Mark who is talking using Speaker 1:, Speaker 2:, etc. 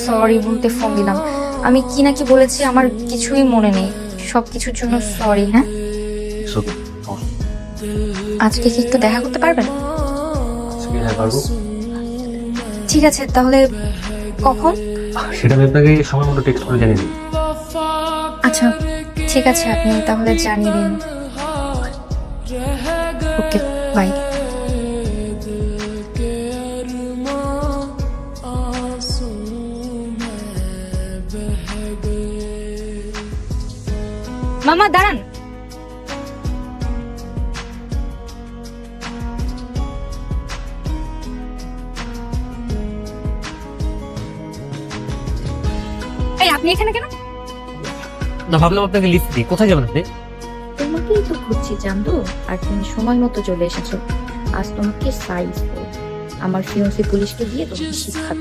Speaker 1: Sorry বলতে phone দিলাম। আমি কি না কি বলেছি আমার কিছুই মনে নেই। সবকিছুর জন্য সরি। হ্যাঁ, আজকে কি একটু দেখা করতে পারবেন? ঠিক আছে, তাহলে কখন?
Speaker 2: সেটা আমি আপনাকে সময় মতো টেক্সট করে জানিয়ে দিই।
Speaker 1: আচ্ছা ঠিক আছে, আপনি তাহলে জানিয়ে দিন। ওকে, বাই। মামা দাঁড়ান। এই আপনি এখানে কেন?
Speaker 2: না, ভাবলাম আপনাকে লিফট দিই। কোথায় যাবেন আপনি?
Speaker 1: তোমাকেই তো খুঁজছি জানতো, আর তুমি সময় মতো চলে এসেছো। আজ তোমাকে সাইজ আমার ফিয়ন্সি পুলিশকে দিয়ে তোমাকে শিক্ষা